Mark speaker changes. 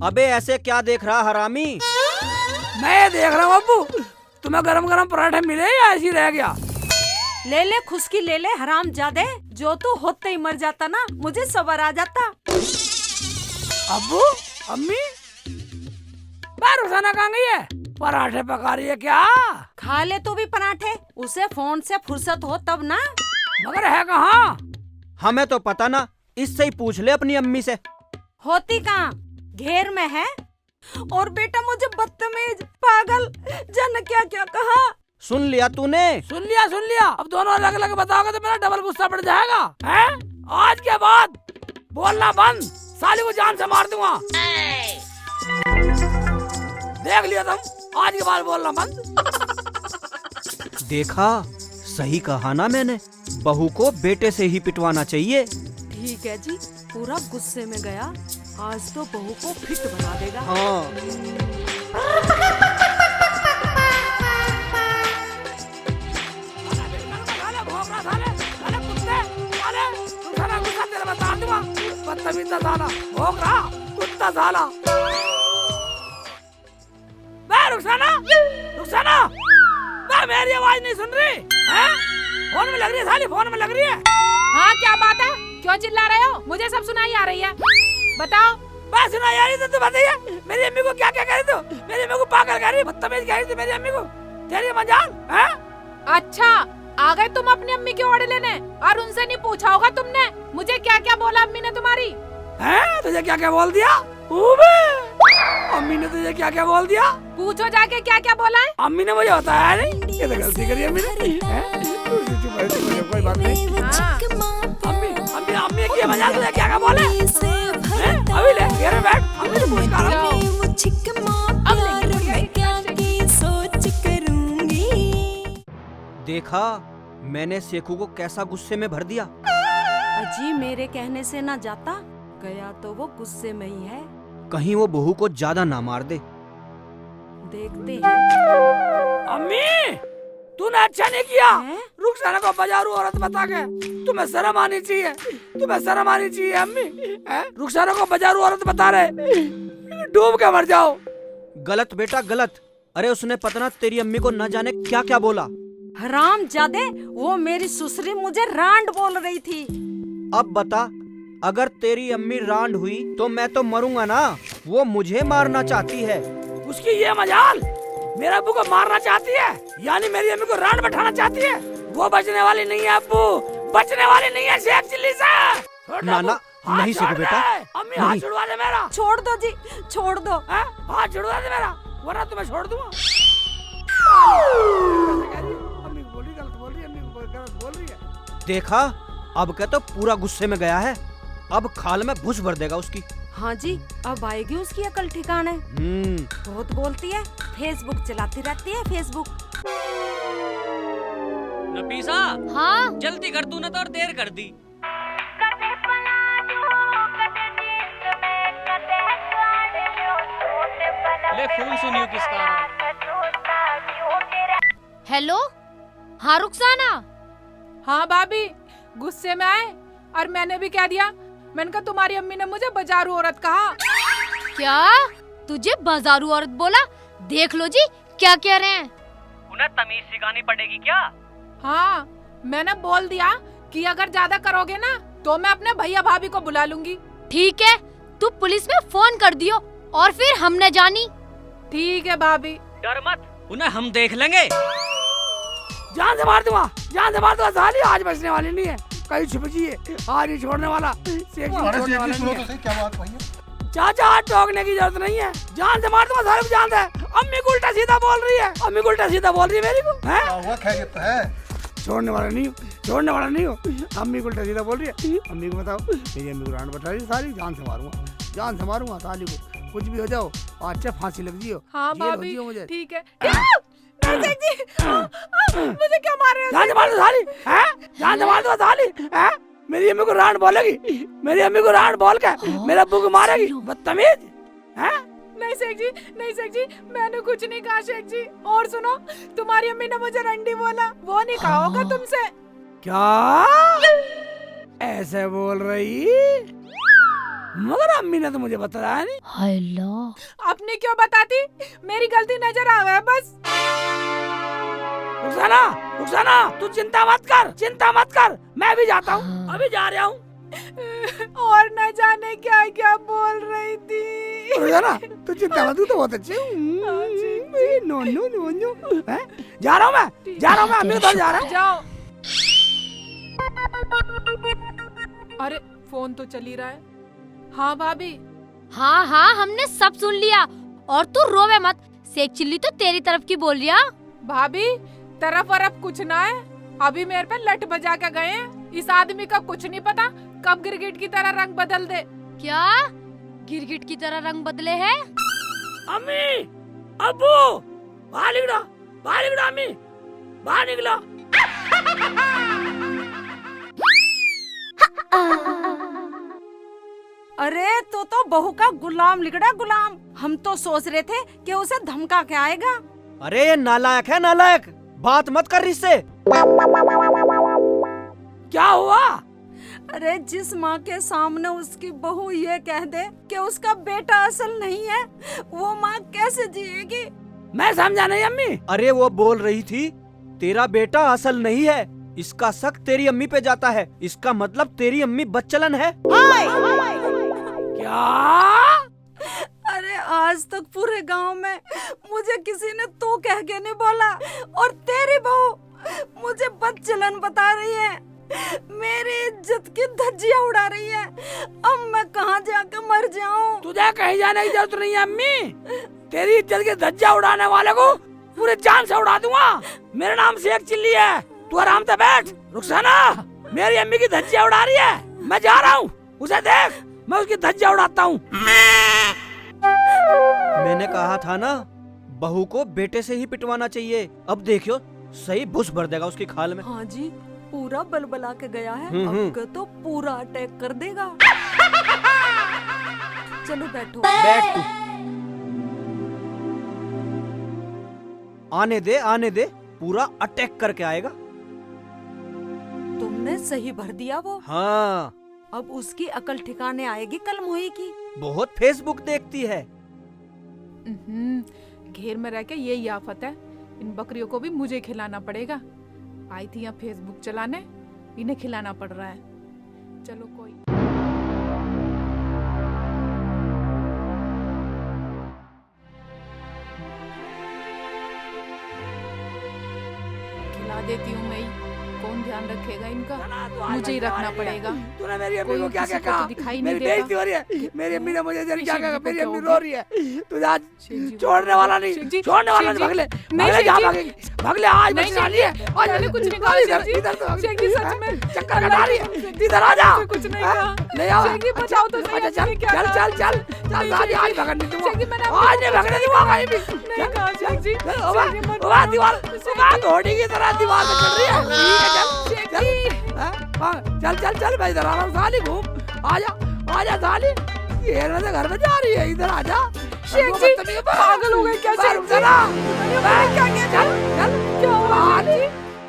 Speaker 1: अबे ऐसे क्या देख रहा हरामी?
Speaker 2: मैं देख रहा हूँ अब्बू, तुम्हें गरम गरम पराठे मिले या ऐसी रह गया?
Speaker 3: ले ले खुशकी ले ले हराम जादे, जो तू होते ही मर जाता ना मुझे सबर आ जाता।
Speaker 2: अब्बू, अम्मी, रुखसाना कहाँ गई है? पराठे पका रही है क्या?
Speaker 3: खा ले तू भी पराठे, उसे फोन से फुर्सत हो तब ना।
Speaker 2: मगर है कहाँ?
Speaker 1: हमें तो पता ना, इससे ही पूछ ले अपनी अम्मी से।
Speaker 3: होती कहाँ? घेर में है। और बेटा मुझे बदतमीज, पागल, जन क्या क्या कहा।
Speaker 1: सुन लिया तूने?
Speaker 2: सुन लिया। अब दोनों अलग अलग बताओगे तो मेरा डबल गुस्सा बढ़ जाएगा। हैं? आज के बाद बोलना बंद, साली को जान से मार दूंगा। देख लिया तुम, आज के बाद बोलना बंद।
Speaker 1: देखा, सही कहा ना मैंने, बहू को बेटे से ही पिटवाना चाहिए।
Speaker 3: ठीक है जी, पूरा गुस्से में गया, आज तो बहू को फिट बना देगा।
Speaker 1: हाँ।
Speaker 2: रुखसाना, मेरी आवाज नहीं सुन रही है? फोन में लग रही है साली, फोन में लग रही है।
Speaker 4: हाँ क्या बात है, क्यों चिल्ला रहे हो? मुझे सब सुनाई आ रही है, बताओ।
Speaker 2: बस सुनाई आ रही तो तू बताइए, मेरी अम्मी को क्या क्या कह रही तू? मेरी अम्मी को पागल कह रही, बदतमीज कह रही थी मेरी अम्मी को। तेरी मजाल है?
Speaker 4: अच्छा, आ गए तुम अपनी अम्मी के ऑर्डर लेने, और उनसे नहीं पूछा होगा तुमने मुझे क्या क्या बोला अम्मी ने तुम्हारी?
Speaker 2: हैं? तुझे क्या क्या बोल दिया? अम्मी ने तुझे क्या क्या बोल दिया?
Speaker 4: पूछो जाके क्या क्या बोला है।
Speaker 2: अम्मी ने मुझे बताया नहीं, ये तो गलती करी अम्मी ने। कोई बात नहीं। अम्मी की मजाल तुझे क्या क्या बोले? अभी ले घेर में बैठ, अम्मी से पूछ कर रहा हूँ।
Speaker 1: देखा, मैंने सेखू को कैसा गुस्से में भर दिया।
Speaker 3: अजी मेरे कहने से ना जाता, गया तो वो गुस्से में ही है।
Speaker 1: कहीं वो बहू को ज्यादा ना मार दे।
Speaker 3: देखते हैं।
Speaker 2: अम्मी, तूने अच्छा नहीं किया।
Speaker 3: हैं?
Speaker 2: रुखसाना को बाजारू औरत बता के, तुम्हें शर्म आनी चाहिए, तुम्हें शर्म आनी चाहिए अम्मी। रुखसाना को बाजारू औरत बता रहे, डूब के मर जाओ।
Speaker 1: गलत बेटा गलत। अरे उसने पता ना तेरी अम्मी को न जाने क्या क्या बोला।
Speaker 3: हराम जादे, वो मेरी सुसरी मुझे रांड बोल रही थी।
Speaker 1: अब बता, अगर तेरी अम्मी रांड हुई तो मैं तो मरूंगा ना। वो मुझे मारना चाहती है।
Speaker 2: उसकी ये मजाल, मेरे अब्बू को मारना चाहती है, यानी मेरी अम्मी को रांड बैठाना चाहती है। वो बचने वाली नहीं है अब्बू, बचने वाली नहीं है शेख चिल्ली से।
Speaker 1: ना ना, नहीं सेखू बेटा।
Speaker 2: अम्मी हाथ छुड़वा दे मेरा।
Speaker 3: छोड़ दो जी, छोड़ दो।
Speaker 2: हाथ छुड़वा दे मेरा, वरना तुम्हें छोड़ दूंगा। अम्मी बोल रही, गलत बोल रही, अम्मी गलत बोल रही है।
Speaker 1: देखा, अब क्या तो पूरा गुस्से में गया है। अब खाल में घुस भर देगा उसकी।
Speaker 3: हाँ जी, अब आएगी उसकी अकल ठिकाने। बहुत बोलती है, फेसबुक चलाती रहती है, फेसबुक।
Speaker 5: नफीसा,
Speaker 6: हाँ
Speaker 5: जल्दी कर, तूने तो और देर कर दी। ले फोन सुनियो किसका।
Speaker 6: हेलो, हाँ रुखसाना।
Speaker 4: हाँ भाभी, गुस्से में आए और मैंने भी कह दिया। मैंने कहा तुम्हारी अम्मी ने मुझे बाजारू औरत कहा।
Speaker 6: क्या तुझे बाजारू औरत बोला? देख लो जी क्या कह रहे हैं।
Speaker 5: उन्हें तमीज सिखानी पड़ेगी क्या?
Speaker 4: हाँ, मैंने बोल दिया कि अगर ज्यादा करोगे ना तो मैं अपने भैया भाभी को बुला लूंगी।
Speaker 6: ठीक है, तू पुलिस में फोन कर दियो और फिर हमने जानी।
Speaker 4: ठीक है भाभी।
Speaker 5: डर मत, उन्हें हम देख लेंगे।
Speaker 2: जान से मार दूंगा, जान से मार दूंगा साली, आज बचने वाली नहीं है। कहीं छुप जाइए, आज नहीं छोड़ने वाला। छोड़ने वाला नहीं है।
Speaker 7: क्या बात भाई?
Speaker 2: चाचा, हाथ टोकने की जरूरत नहीं है, जान से मार दूंगा साले को। जान है, अम्मी को उल्टा सीधा बोल रही है, अम्मी को उल्टा सीधा बोल रही है मेरी को। हैं?
Speaker 7: हुआ खैरियत है?
Speaker 2: छोड़ने वाला नहीं हूँ, छोड़ने वाला नहीं हूँ। अम्मी को उल्टा सीधा बोल रही है। अम्मी को बताओ, मेरी अम्मी को रांड बैठा रही सारी, जान से मारूंगा, जान से मारूंगा साली को। कुछ भी हो जाओ, अच्छा फांसी लग जियो।
Speaker 4: हाँ
Speaker 2: जेल हो
Speaker 4: भाभी,
Speaker 2: जियो मुझे।
Speaker 4: ठीक है। मुझे क्या मार रहे हो?
Speaker 2: जान से मार दो साली, हैं? जान से मार दो साली, हैं? मेरी अम्मी को रांड बोलेगी, मेरी अम्मी को रांड बोल के मेरे अब्बू को मारेगी, बदतमीज। हैं?
Speaker 4: नहीं शेख जी, नहीं शेख जी, मैंने कुछ नहीं कहा शेख जी। और सुनो, तुम्हारी अम्मी ने मुझे रंडी बोला, वो नहीं कहा होगा तुमसे।
Speaker 2: क्या ऐसे बोल रही? मगर अम्मी ने तो मुझे बताया नहीं।
Speaker 6: अल्लाह,
Speaker 4: अपनी क्यों बताती, मेरी गलती नजर आ गया बस।
Speaker 2: रुखसाना, रुखसाना, तू चिंता मत कर, मैं भी जाता हूँ, अभी जा रहा हूँ।
Speaker 4: और न जाने क्या क्या बोल रही थी।
Speaker 2: रुखसाना, तू चिंता मत, तू तो बहुत अच्छी है। नो नो नो नो, जा रहा हूँ मैं, अम्मी के पास जा रहा हूँ।
Speaker 4: जाओ। अरे फोन तो चल ही रहा है। हाँ भाभी।
Speaker 6: हाँ हाँ, हमने सब सुन लिया। और तू रोवे मत, शेख चिल्ली तो तेरी तरफ की बोल रिया।
Speaker 4: भाभी तरफ वरफ कुछ ना है, अभी मेरे पे लट बजा के गए हैं। इस आदमी का कुछ नहीं पता कब गिरगिट की तरह रंग बदल दे।
Speaker 6: क्या गिरगिट की तरह रंग बदले है?
Speaker 2: अम्मी, अब्बू, बाहर निकलो अम्मी, बाहर निकलो।
Speaker 3: अरे तो बहू का गुलाम लिगड़ा गुलाम। हम तो सोच रहे थे कि उसे धमका के आएगा।
Speaker 1: अरे ये नालायक है, नालायक, बात मत कर इससे।
Speaker 2: क्या हुआ?
Speaker 3: अरे जिस माँ के सामने उसकी बहू ये कह दे कि उसका बेटा असल नहीं है, वो माँ कैसे जिएगी?
Speaker 2: मैं समझा नहीं अम्मी।
Speaker 1: अरे वो बोल रही थी तेरा बेटा असल नहीं है, इसका शक तेरी अम्मी पे जाता है, इसका मतलब तेरी अम्मी बच्चलन है।
Speaker 2: क्या?
Speaker 3: अरे आज तक पूरे गांव में मुझे किसी ने तो कह के नहीं बोला, और तेरी बहू मुझे बच्चलन बता रही है, मेरी इज्जत की धज्जियां उड़ा रही है। अब मैं कहाँ जाकर मर जाऊं?
Speaker 2: तुझे कहीं जाने की जरूरत नहीं है अम्मी, तेरी इज्जत की धज्जियां उड़ाने वाले को पूरे जान से उड़ा दूंगा। मेरा नाम शेख चिल्ली है, तू आराम से बैठ। रुखसाना, मेरी अम्मी की धज्जियां उड़ा रही है, मैं जा रहा हूँ, उसे देख, मैं उसकी धज्जियां उड़ाता हूँ।
Speaker 1: मैंने कहा था ना, बहू को बेटे से ही पिटवाना चाहिए। अब देखियो सही भुस भर देगा उसकी खाल में।
Speaker 3: हाँ जी, पूरा बलबला के गया है, अब के तो पूरा अटैक कर देगा। चलो बैठो।
Speaker 1: बैठ तू, आने दे, पूरा अटैक करके आएगा।
Speaker 3: तुमने सही भर दिया वो।
Speaker 1: हाँ,
Speaker 3: अब उसकी अकल ठिकाने आएगी कल मोही की।
Speaker 1: बहुत फेसबुक देखती है।
Speaker 4: घेर में रह के यही आफत है, इन बकरियों को भी मुझे खिलाना पड़ेगा। आई थी यहाँ फेसबुक चलाने, इन्हें खिलाना पड़ रहा है। चलो कोई खिला देती हूँ मैं ही। कौन ध्यान रखेगा इनका, मुझे ही रखना पड़ेगा।
Speaker 2: तूने मेरी अम्मी को
Speaker 4: कोई
Speaker 2: क्या
Speaker 4: किसी
Speaker 2: क्या
Speaker 4: को तो
Speaker 2: कहा?
Speaker 4: दिखाई नहीं
Speaker 2: मेरी
Speaker 4: देता।
Speaker 2: बेइज्जती हो रही है, मेरी अम्मी ने मुझे क्या
Speaker 4: शेख
Speaker 2: कहा?
Speaker 4: जी को
Speaker 2: मेरी
Speaker 4: क्या
Speaker 2: अम्मी
Speaker 4: हो
Speaker 2: रो
Speaker 4: गया?
Speaker 2: रही है, तुझे आज
Speaker 4: शेख जी
Speaker 2: छोड़ने वाला नहीं,
Speaker 4: शेख जी,
Speaker 2: छोड़ने वाला
Speaker 4: शेख
Speaker 2: नहीं।
Speaker 4: जी,
Speaker 2: भगले
Speaker 4: नहीं,
Speaker 2: भगले
Speaker 4: शेख
Speaker 2: जा
Speaker 4: जी।
Speaker 2: भागेगी, भगले आज
Speaker 4: नहीं,
Speaker 2: बचा लिए। आज
Speaker 4: मैंने कुछ नहीं कहा,
Speaker 2: इधर
Speaker 4: शेख जी।
Speaker 2: इधर तो
Speaker 4: शेख जी सच में
Speaker 2: चक्कर कटा रही है, इधर आ जा।
Speaker 4: कुछ नहीं कहा।
Speaker 2: नहीं आ,
Speaker 4: शेख जी बचाओ तो सही,
Speaker 2: अच्छा
Speaker 4: आपने क्या कहा?
Speaker 2: चल
Speaker 4: नहीं,
Speaker 2: आज
Speaker 4: शेख जी।
Speaker 2: भगने दूंगा,
Speaker 4: शेख जी, मैंने
Speaker 2: आज नहीं भगने दूंगा कहीं भी।
Speaker 4: नहीं कहा शेख जी।
Speaker 2: चल,
Speaker 4: शेख जी, मत
Speaker 2: ओवा
Speaker 4: मारो।
Speaker 2: दीवार,
Speaker 4: शेख
Speaker 2: ओवा
Speaker 4: जी।
Speaker 2: घोड़ी की तरह दीवार पे चल रही है। ठीक है, चल
Speaker 4: शेख
Speaker 2: चल,
Speaker 4: जी।
Speaker 2: हाँ, चल मैं इधर आ रहा हूँ। साली घूम, आजा साली, ये ना घर में जा रही है, इधर आजा।
Speaker 4: शेख जी पागल हो गए क्या शेख जी?
Speaker 2: चल
Speaker 4: क्या किया?
Speaker 2: चल
Speaker 4: क्या हुआ शेख जी?